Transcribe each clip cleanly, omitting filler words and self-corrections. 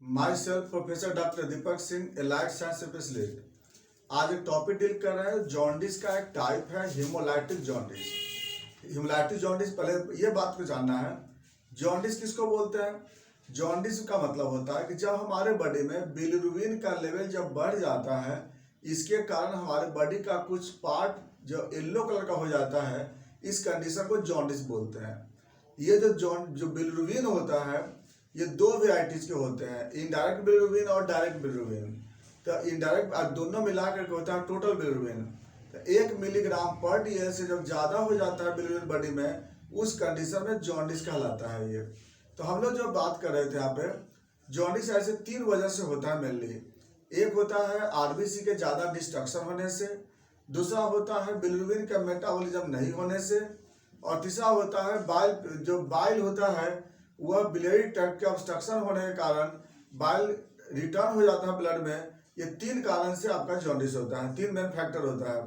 My self professor doctor Deepak Singh, allied science specialist. आज एक topic deal कर रहे हैं। जॉन्डिस का एक टाइप है हीमोलाइटिक जॉन्डिस। हीमोलाइटिक जॉन्डिस, पहले ये बात को जानना है, जॉन्डिस किसको बोलते हैं। जॉन्डिस का मतलब होता है कि जब हमारे बॉडी में बिलिरुबिन का लेवल जब बढ़ जाता है, इसके कारण हमारे बॉडी का कुछ पार्ट जो येलो कलर का हो जाता है, इस कंडीशन को जॉन्डिस बोलते हैं। ये जो बिलिरुबिन होता है, ये दो वेराइटीज के होते हैं, इनडायरेक्ट बिलिरुबिन और डायरेक्ट बिलिरुबिन। तो इनडायरेक्ट दोनों मिला करके होता है टोटल बिलिरुबिन। तो 1 मिलीग्राम पर डी से जब ज़्यादा हो जाता है बिलिरुबिन बॉडी में, उस कंडीशन में जॉन्डिस कहलाता है ये। तो हम लोग जो बात कर रहे थे यहाँ पे, जॉन्डिस ऐसे 3 वजह से होता है मेनली। एक होता है आरबीसी के ज़्यादा डिस्ट्रक्शन होने से, दूसरा होता है बिलिरुबिन का मेटाबॉलिज्म नहीं होने से, और तीसरा होता है बाइल होता है वह बिलियरी ट्रैक्ट के ऑब्स्ट्रक्शन होने के कारण बाइल रिटर्न हो जाता है ब्लड में। ये 3 कारण से आपका जॉन्डिस होता है। 3 मेन फैक्टर होता है।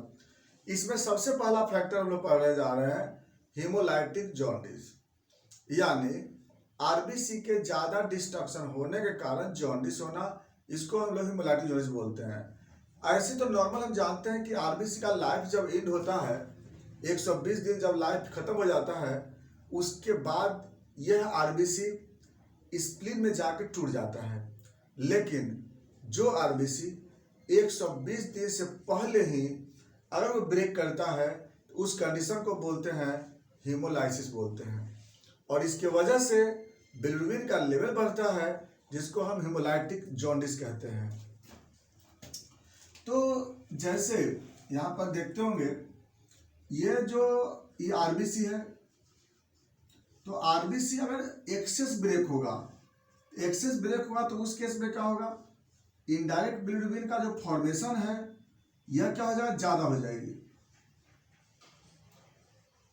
इसमें सबसे पहला फैक्टर हम लोग पढ़ने जा रहे हैं हीमोलाइटिक जॉन्डिस, यानी आरबीसी के ज़्यादा डिस्ट्रक्शन होने के कारण जॉन्डिस होना, इसको हम लोग हीमोलाइटिक जॉन्डिस बोलते हैं। ऐसे तो नॉर्मल हम जानते हैं कि आरबीसी का लाइफ जब एंड होता है, 120 दिन जब लाइफ खत्म हो जाता है, उसके बाद यह आरबीसी स्प्लीन में जाकर टूट जाता है। लेकिन जो आरबीसी 120 दिन से पहले ही अगर वो ब्रेक करता है, तो उस कंडीशन को बोलते हैं हीमोलाइसिस बोलते हैं। और इसके वजह से बिलिरुबिन का लेवल बढ़ता है, जिसको हम हीमोलाइटिक जॉन्डिस कहते हैं। तो जैसे यहाँ पर देखते होंगे, ये आरबीसी है। तो आरबीसी अगर एक्सेस ब्रेक होगा तो उस केस में क्या होगा, इनडायरेक्ट बिलिरुबिन का जो फॉर्मेशन है, यह क्या हो जाएगा, ज्यादा हो जाएगी,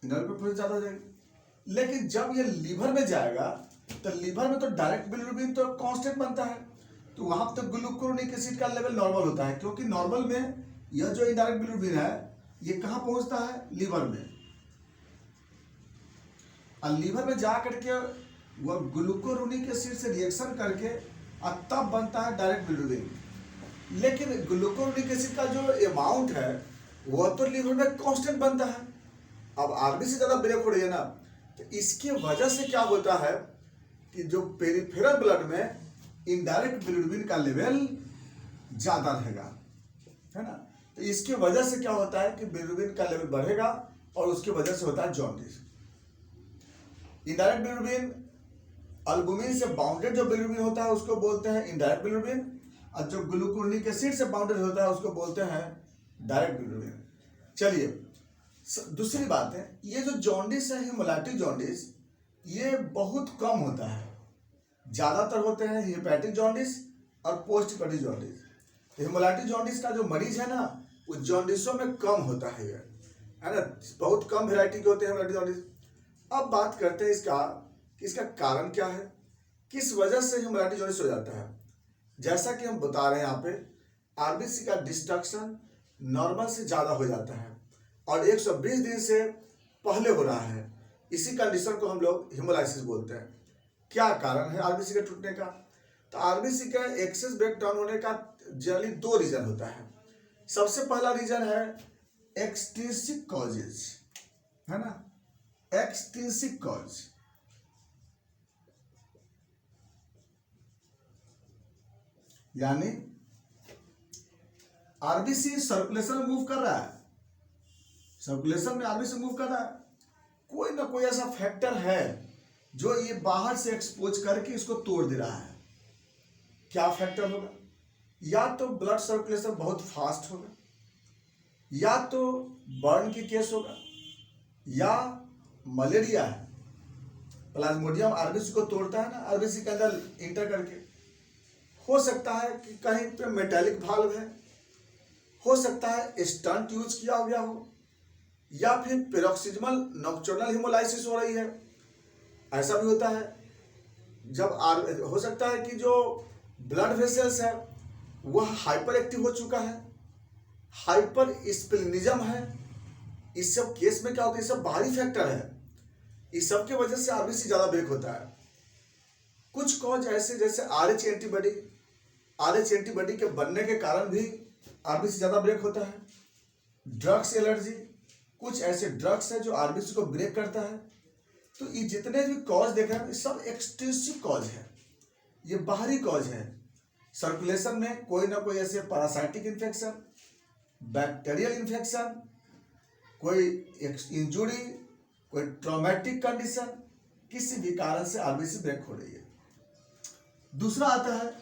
इनडायरेक्ट ज्यादा हो जाएगी। लेकिन जब ये लीवर में जाएगा, तो लीवर में तो डायरेक्ट बिलिरुबिन तो कांस्टेंट बनता है, तो वहां पर ग्लूकोरोनिक एसिड का लेवल नॉर्मल होता है, क्योंकि नॉर्मल में यह जो इनडायरेक्ट बिलिरुबिन है, ये कहाँ पहुंचता है, लीवर में। और लीवर में जा करके वह ग्लूकोरोनिक एसिड से रिएक्शन करके और तब बनता है डायरेक्ट बिलिरुबिन। लेकिन ग्लूकोरोनिक एसिड का जो अमाउंट है, वह तो लीवर में कांस्टेंट बनता है। अब आरबीसी ज़्यादा ब्रेक हो रही है ना, तो इसकी वजह से क्या होता है कि जो पेरिफेरल ब्लड में इनडायरेक्ट बिलिरुबिन का लेवल ज़्यादा रहेगा, है ना। तो इसकी वजह से क्या होता है कि बिलिरुबिन का लेवल बढ़ेगा, और उसकी वजह से होता है जॉन्डिस। इनडायरेक्ट बिलिरुबिन, अल्बुमिन से बाउंडेड जो बिलिरुबिन होता है उसको बोलते हैं इनडायरेक्ट बिलिरुबिन, और जो ग्लूकोरोनिक एसिड से बाउंडेड होता है उसको बोलते हैं डायरेक्ट बिलिरुबिन। चलिए, दूसरी बात है, ये जो जॉन्डिस है, हीमोलाइटिक जॉन्डिस, ये बहुत कम होता है। ज़्यादातर होते हैं हेपेटिक जॉन्डिस और post hepatic jaundice. Haemolytic jaundice का जो मरीज है ना, वो जॉन्डिसों में कम होता है ना, बहुत कम वेराइटी के होते हैं हीमोलाइटिक जॉन्डिस। अब बात करते हैं इसका कारण क्या है, किस वजह से हीमोलाइटिक जॉन्डिस हो जाता है। जैसा कि हम बता रहे हैं यहाँ पे, आरबीसी का डिस्ट्रक्शन नॉर्मल से ज़्यादा हो जाता है और 120 दिन से पहले हो रहा है। इसी कंडीशन को हम लोग हीमोलाइसिस बोलते हैं। क्या कारण है आरबीसी के टूटने का? तो आरबीसी का एक्सेस ब्रेक डाउन होने का जनरली 2 रीजन होता है। सबसे पहला रीजन है एक्सट्रिंसिक कॉजेज, है ना, एक्सट्रिंसिक कॉज। यानी आरबीसी सर्कुलेशन में मूव कर रहा है, सर्कुलेशन में आरबीसी मूव कर रहा है, कोई ना कोई ऐसा फैक्टर है जो ये बाहर से एक्सपोज करके इसको तोड़ दे रहा है। क्या फैक्टर होगा? या तो ब्लड सर्कुलेशन बहुत फास्ट होगा, या तो बर्न की केस होगा, या मलेरिया है। प्लाज्मोडियम आरबीसी को तोड़ता है ना, आरबीसी के अंदर इंटर करके। हो सकता है कि कहीं पे मेटालिक वाल्व है, हो सकता है स्टंट यूज किया गया हो, या फिर पेरोक्सिजमल नॉक्टर्नल हीमोलाइसिस हो रही है, ऐसा भी होता है। हो सकता है कि जो ब्लड वेसल्स है वह हाइपर एक्टिव हो चुका है, हाइपर स्प्लेनिज्म है। इस सब केस में क्या होता है, ये सब बाहरी फैक्टर है, इस सब की वजह से आरबीसी ज़्यादा ब्रेक होता है। कुछ कॉज ऐसे जैसे RH एंटीबॉडी के बनने के कारण भी आरबीसी ज्यादा ब्रेक होता है। ड्रग्स एलर्जी, कुछ ऐसे ड्रग्स है जो आरबीसी को ब्रेक करता है। तो ये जितने भी कॉज देख रहे हैं ये सब एक्सटेंसिव कॉज है, ये बाहरी कॉज है। सर्कुलेशन में कोई ना कोई ऐसे पैरासाइटिक इन्फेक्शन, बैक्टीरियल इन्फेक्शन, कोई इंजुरी, कोई ट्रॉमेटिक कंडीशन, किसी भी कारण से आरबीसी ब्रेक हो रही है। दूसरा आता है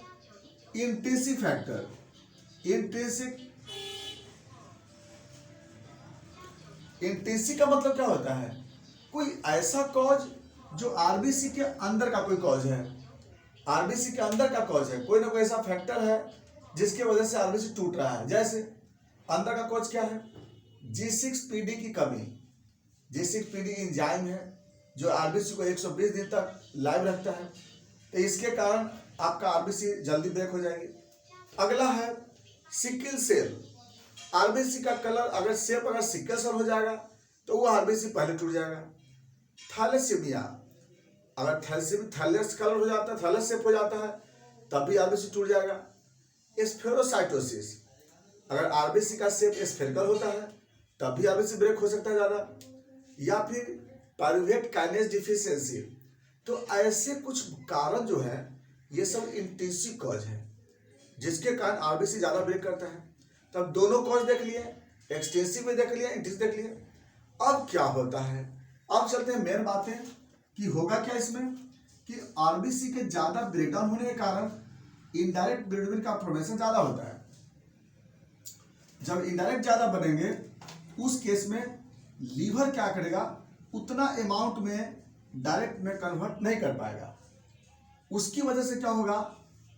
इंट्रिंसिक फैक्टर। इंट्रिंसिक का मतलब क्या होता है? कोई ऐसा कॉज जो आरबीसी के अंदर का कोई कॉज है, आरबीसी के अंदर का कॉज है, कोई ना कोई ऐसा फैक्टर है जिसकी वजह से आरबीसी टूट रहा है। जैसे अंदर का कॉज क्या है? G6PD की कमी। G6PD एंजाइम है जो आरबीसी को 120 दिन तक लाइव रखता है, तो इसके कारण आपका आरबीसी जल्दी ब्रेक हो जाएगी। अगला है सिकल सेल। आरबीसी का कलर अगर सिकल सेल हो जाएगा तो वो आरबीसी पहले टूट जाएगा। थैलेसीमिया, अगर थैलेस कलर हो जाता है, थैलेस शेप हो जाता है, तब भी आरबीसी टूट जाएगा। स्फेरोसाइटोसिस, अगर आरबीसी का शेप स्फेरिकल होता है तब भी आरबीसी ब्रेक हो सकता है ज़्यादा। या फिर पायरुवेट काइनेज डिफिशियंसी। तो ऐसे कुछ कारण जो है ये सब इंट्रिंसिक कॉज है जिसके कारण आरबीसी ज़्यादा ब्रेक करता है। तब दोनों कॉज देख लिए, एक्सटेंसिव में देख लिया, इंट्रिंसिक देख लिया। अब क्या होता है? अब चलते हैं मेन बातें कि होगा क्या इसमें कि आरबीसी के ज़्यादा ब्रेकडाउन होने के कारण इनडायरेक्ट बिलिरुबिन का फॉर्मेशन ज़्यादा होता है। जब इनडायरेक्ट ज़्यादा बनेंगे उस केस में लीवर क्या करेगा, उतना अमाउंट में डायरेक्ट में कन्वर्ट नहीं कर पाएगा। उसकी वजह से क्या होगा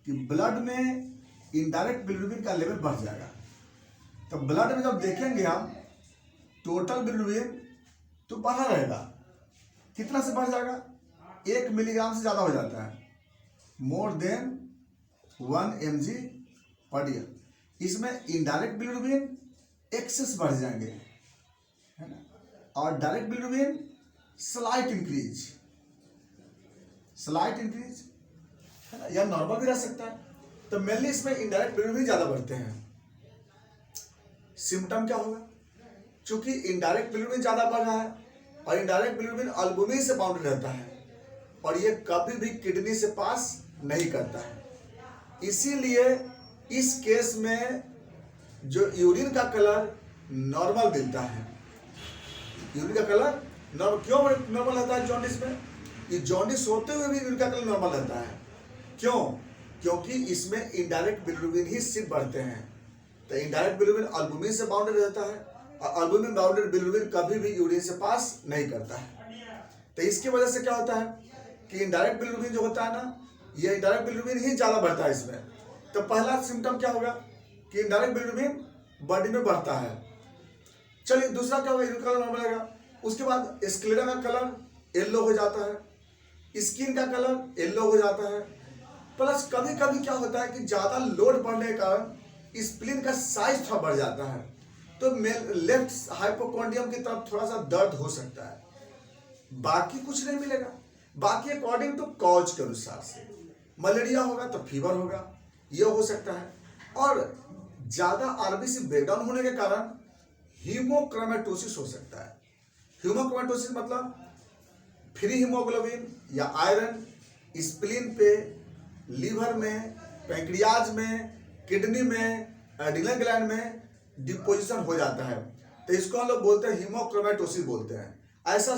कि ब्लड में इनडायरेक्ट बिलिरुबिन का लेवल बढ़ जाएगा। तो ब्लड में जब देखेंगे हम टोटल बिलिरुबिन तो बढ़ा रहेगा। कितना से बढ़ जाएगा? 1 मिलीग्राम से ज़्यादा हो जाता है, मोर देन 1 mg/dl। इसमें इनडायरेक्ट बिलिरुबिन एक्सेस बढ़ जाएंगे, है ना, और डायरेक्ट बिलिरुबिन स्लाइट इंक्रीज, है ना, या नॉर्मल भी रह सकता है। तो मेनली इसमें इनडायरेक्ट बिलिरुबिन ज़्यादा बढ़ते हैं। सिम्टम क्या होगा? चूंकि इनडायरेक्ट बिलिरुबिन ज़्यादा बढ़ रहा है और इनडायरेक्ट बिलिरुबिन अल्बुमिन से बाउंड रहता है और ये कभी भी किडनी से पास नहीं करता है। इसीलिए इस केस में जो यूरिन का कलर नॉर्मल मिलता है। यूरिन का कलर क्यों नॉर्मल रहता है जॉन्डिस में? ये जॉन्डिस होते हुए भी यूरिन का कलर नॉर्मल रहता है। क्यों? क्योंकि इसमें इनडायरेक्ट बिलिरुबिन ही सिर्फ बढ़ते हैं। तो इनडायरेक्ट बिलिरुबिन अल्बुमिन से बाउंडेड रहता है और अल्बुमिन बाउंडेड बिलिरुबिन कभी भी यूरिन से पास नहीं करता है। तो इसकी वजह से क्या होता है कि इनडायरेक्ट बिलिरुबिन जो होता है ना, ये इनडायरेक्ट बिलिरुबिन ही ज़्यादा बढ़ता है इसमें। तो पहला सिम्टम क्या होगा कि इनडायरेक्ट बिलिरुबिन बॉडी में बढ़ता है। चलिए दूसरा क्या होगा, यूरिन कलर नॉर्मल रहेगा। उसके बाद स्क्लेरा का कलर येलो हो जाता है, स्किन का कलर येलो हो जाता है। प्लस कभी कभी क्या होता है कि ज़्यादा लोड बढ़ने के कारण स्प्लीन का साइज थोड़ा बढ़ जाता है, तो लेफ्ट हाइपोकॉन्ड्रियम की तरफ थोड़ा सा दर्द हो सकता है। बाकी कुछ नहीं मिलेगा। बाकी अकॉर्डिंग टू कॉज के अनुसार से मलेरिया होगा तो फीवर होगा, ये हो सकता है। और ज़्यादा आरबीसी ब्रेकडाउन होने के कारण हीमोक्रोमेटोसिस हो सकता है। हीमोक्रोमेटोसिस मतलब फ्री हीमोग्लोबिन या आयरन स्प्लीन पे, लीवर में, पैंक्रियाज में, किडनी में, एडिनल ग्लैंड में डिपोजिशन हो जाता है। तो इसको हम लोग बोलते हैं हीमोक्रोमेटोसिस बोलते हैं। ऐसा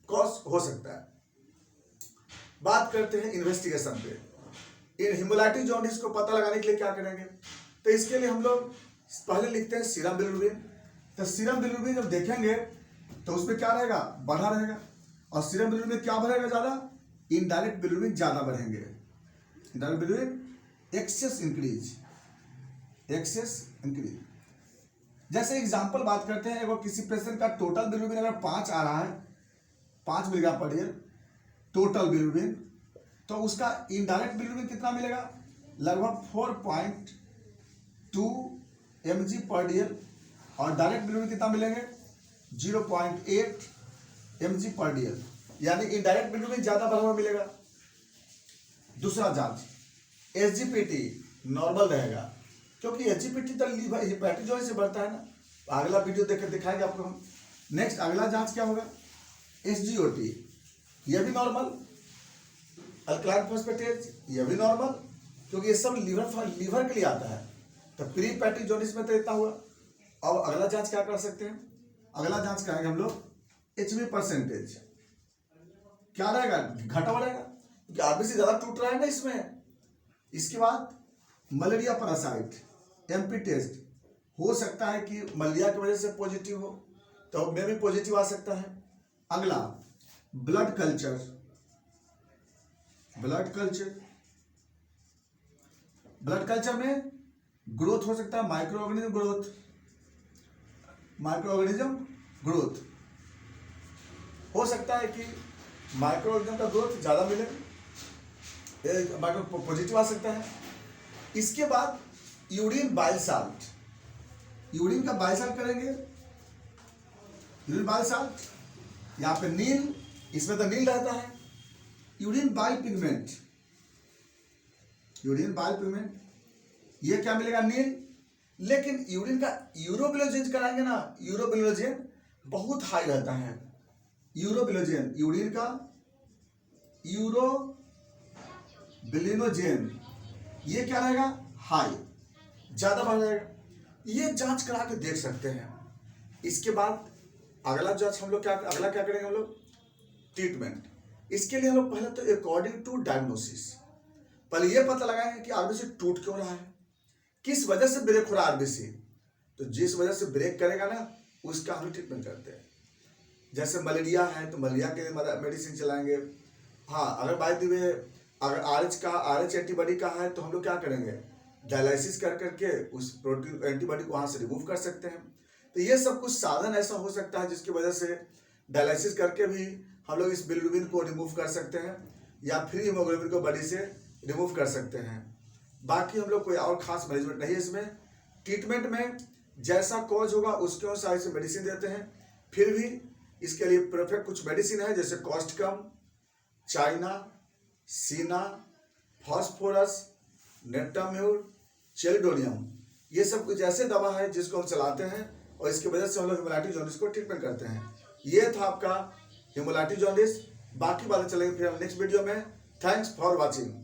कॉज हो सकता है। बात करते हैं इन्वेस्टिगेशन पे। इन हेमोलाइटिक जॉन्डिस को पता लगाने के लिए क्या करेंगे? तो इसके लिए हम लोग पहले लिखते हैं सीरम बिलिरुबिन। तो सीरम बिलिरुबिन जब देखेंगे तो उसमें क्या रहेगा? बढ़ा रहेगा। और सीरम बिलिरुबिन क्या बढ़ेगा ज़्यादा? इनडायरेक्ट बिलिरुबिन ज़्यादा बढ़ेंगे। Indirect bilirubin excess increase. जैसे एग्जांपल बात करते हैं, अगर किसी पेशेंट का टोटल बिलिरुबिन अगर 5 आ रहा है, 5 mg/dl टोटल बिलिरुबिन, तो उसका इनडायरेक्ट बिलिरुबिन कितना मिलेगा? लगभग 4.2 mg/dl। और डायरेक्ट बिलिरुबिन कितना मिलेंगे? 0.8 mg/dl। यानी इनडायरेक्ट बिलिरुबिन ज़्यादा बढ़ा हुआ मिलेगा। दूसरा जांच एसजीपीटी नॉर्मल रहेगा, क्योंकि एसजीपीटी तो लीवर हेपेटिक जॉइंट से बढ़ता है ना। अगला वीडियो देख दिखाएंगे आपको हम। नेक्स्ट अगला जांच क्या होगा, एसजीओटी, यह भी नॉर्मल। अल्कलाइन फॉस्फेटेज, यह भी नॉर्मल, क्योंकि ये सब लीवर के लिए आता है। तो प्री हेपेटिक जॉन्डिस में तो इतना हुआ। अब अगला जांच क्या कर सकते हैं, अगला जांच कराएंगे हम लोग एचबी परसेंटेज। क्या रहेगा, घटा बढ़ेगा, क्योंकि आरबीसी ज्यादा टूट रहा है ना इसमें। इसके बाद मलेरिया पैरासाइट एमपी टेस्ट, हो सकता है कि मलेरिया की वजह से पॉजिटिव हो, तो में भी पॉजिटिव आ सकता है। अगला ब्लड कल्चर, ब्लड कल्चर में ग्रोथ हो सकता है, माइक्रो ऑर्गेनिज्म ग्रोथ हो सकता है कि माइक्रो ऑर्गेनिज्म का ग्रोथ ज्यादा मिले, माइक्रो पॉजिटिव आ सकता है। इसके बाद यूरिन बाइल साल्ट, यूरिन का बाइल साल्ट करेंगे, यूरिन बाइल साल्ट, यहाँ पे नील, इसमें तो नील रहता है। यूरिन बाइल पिगमेंट, ये क्या मिलेगा, नील। लेकिन यूरिन का यूरोबिलोजेन कराएंगे ना, यूरोबिलोजेन बहुत हाई रहता है। यूरोबिलोजेन, यूरिन का यूरोबिलिनोजेन, ये क्या रहेगा, हाई, ज्यादा बढ़ जाएगा। ये जांच करा के देख सकते हैं। इसके बाद अगला जांच हम लोग क्या करेंगे, हम लोग ट्रीटमेंट। इसके लिए हम लोग पहले तो अकॉर्डिंग टू डायग्नोसिस पहले ये पता लगाएंगे कि आरबीसी टूट क्यों रहा है, किस वजह से ब्रेक हो रहा है आरबीसी। तो जिस वजह से ब्रेक करेगा ना, उसका हम ट्रीटमेंट करते हैं। जैसे मलेरिया है तो मलेरिया के मेडिसिन चलाएंगे। हाँ, अगर बाय द वे अगर आरएच एंटीबॉडी का है तो हम लोग क्या करेंगे, डायलिसिस कर करके उस प्रोटीन एंटीबॉडी को वहां से रिमूव कर सकते हैं। तो ये सब कुछ साधन ऐसा हो सकता है जिसकी वजह से डायलिसिस करके भी हम लोग इस बिलिरुबिन को रिमूव कर सकते हैं, या फ्री हीमोग्लोबिन को बॉडी से रिमूव कर सकते हैं। बाकी हम लोग कोई और खास मैनेजमेंट नहीं है इसमें। ट्रीटमेंट में जैसा कॉज होगा उसके अनुसार से मेडिसिन देते हैं। फिर भी इसके लिए परफेक्ट कुछ मेडिसिन है, जैसे कॉस्टकम, चाइना, सीना, फॉस्फोरस, नेप्टाम्यूर, चेलिडोनियम, ये सब कुछ ऐसे दवा है जिसको हम चलाते हैं और इसकी वजह से हम लोग हेमोलाइटिक जॉन्डिस को ट्रीटमेंट करते हैं। ये था आपका हेमोलाइटिक जॉन्डिस। बाकी बातें चलेंगे फिर हम नेक्स्ट वीडियो में। Thanks for watching.